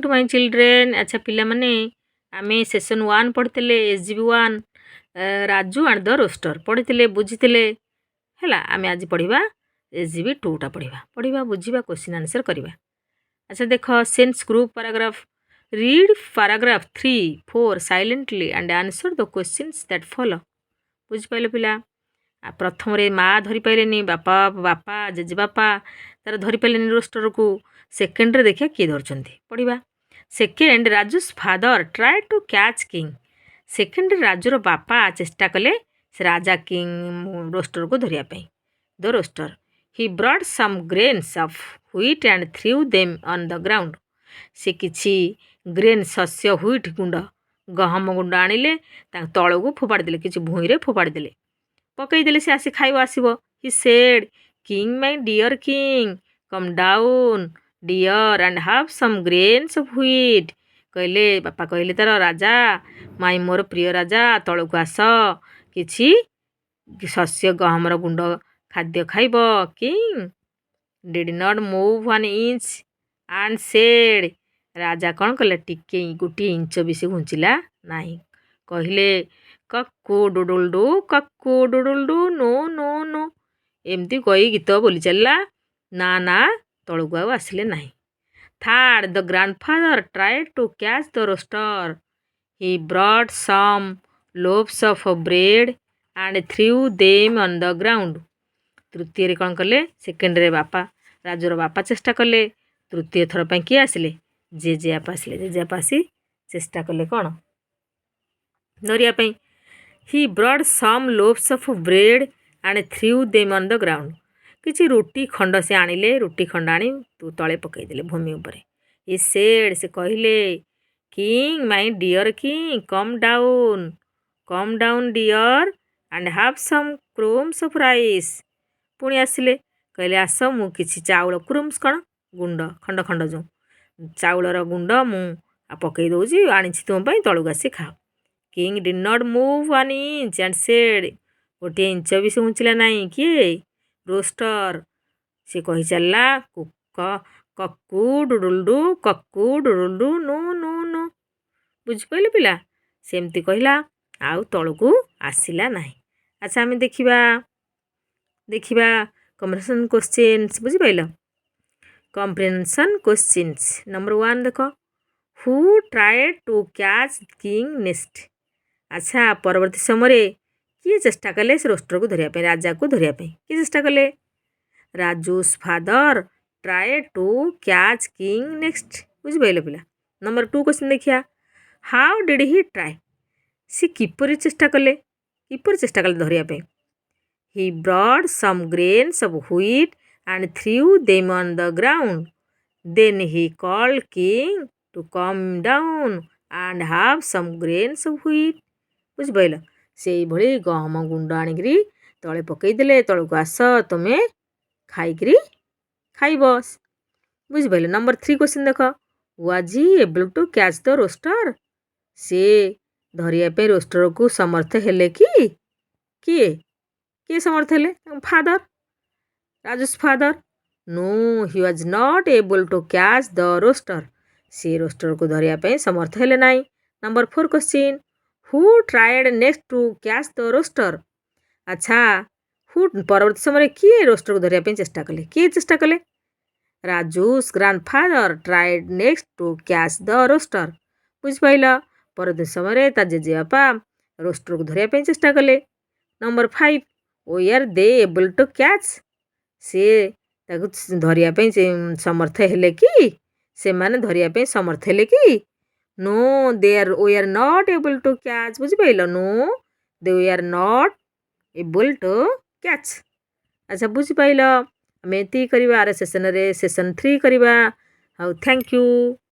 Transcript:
To my children. अच्छा पिला माने आमे सेशन 1 पढ़िते एसजीबी 1 राजू एंड द रोस्टर पढ़िते बुझीते है। आमे आज पढ़ा एसजीबी 2 टा पढ़ा बुझा क्वेश्चन आंसर करवा। अच्छा देख sense group paragraph read paragraph 3 4 silently and answer the questions that follow. बुझिपारे पिला प्रथम माँ धरी पारे बापा बापा जेजे बापा तार धरी पारे रोस्टर को। सेकेंड देखिए किए धरछन पढ़ा। Second Raju's father try to catch king. Second राजूर बापा चेष्टा कले से राजा किंग रोस्टर को धरिया the rooster he brought some grains of wheat and threw them on the ground. से किछि ग्रेन शस्य व्हीट गुंड गहम गुंड आनिले तल को फोपाड़ी देले किछि भूई रे फोपाड़ी देले पकईदेले से आसी खाइब आसब। He said king my dear king come down dear and have some grains of wheat. कहले बापा कहले तार राजा माई मोर प्रिय राजा तल को आस किछि शस्य गहमर गुंड खाद्य खाइब। King did not move 1 inch and said राजा कौन कले टिके गोटे इंच भी से घुंचिला नहीं। कहले कक्कू डुडुलडू नो नो नो एमती कही गीत बोली चलला ना ना तलू को आसिले नहीं। Third the grandfather tried to catch the rooster he brought some loaves of bread and threw them on the ground. तृतीय कौन कले सेकेंड रे बापा राजूर बापा चेष्टा कले। तृतीय थर पर किए आसिले जेजेबापा आसिले। जेजेबापा आसी चेष्टा कले कौन धरिया। He brought some loaves of bread and threw them on the ground. किसी रुटी खंड से आनिले रुटी खंड आनी तू तले पकईदेले भूमि उपर। ही सेड से कहले king my dear king come down dear and have some crumbs of rice. पुणी आसिले कहले आस मु किछि चाउल क्रूम्स कौन गुंड खंड खंड जो चाउलर गुंड मु पकई दौची आनी तुम तलू आसी खाओ। King did not move 1 inch and said गोटे इंच भी से उंचिला नहीं। किए रोस्टर से कही चलला कक्कू डुडुलडू नो नो नो। बुझिपारे पिला सेमती कहला आउ तलू को आसिला नहीं। अच्छा आम देखा कम्प्रिहेंशन क्वेश्चंस बुझिपाइल। कम्प्रिहेंशन क्वेश्चंस नंबर 1 देख who tried to catch king next. अच्छा परवर्ती समय किए चेष्टा कले से रोस्टर को धरिया राजा को धरिया किए चेष्टा कले Raju's father try to catch king next. बुझिपाइल पिला। नंबर 2 क्वेश्चन देखिया हाउ डिड ही ट्राए सी किपर चेष्टा कले धरिया। He brought some grains of wheat and threw them on the ground then he called king to come down and have some grains of wheat. बुझिपाइल से भली गहम गुंड आनिकी तले पकईदेले तलू को आस तुमे खाइकी खाइब। बुझिपाइल। नंबर 3 क्वेश्चन देख was he able to catch the rooster. से धरिया रोस्टर को समर्थ हेले कि किए किए समर्थ हेले father Raju's father. No he was not able to catch the rooster से रोस्टर को धरिया समर्थ हेले नहीं। Number 4 question who tried next to catch the rooster. अच्छा हु परवर्ती समय किए रोस्टर को धरिया चेष्टा कले किए चेष्टा कले Raju's grandfather tried next to catch the rooster. बुझिपाइल परवर्ती समय ता जेजे बापा रोस्टर को धरिया चेष्टा कले। Number 5 were they able to catch से धरिया समर्थ हेले कि से माने धरिया समर्थ हेले कि no they are we are not able to catch. बुझिपाइल no they we are not able to catch. अच्छा बुझिपाइल आम ये करवा सेसन 3 करवा। How thank you.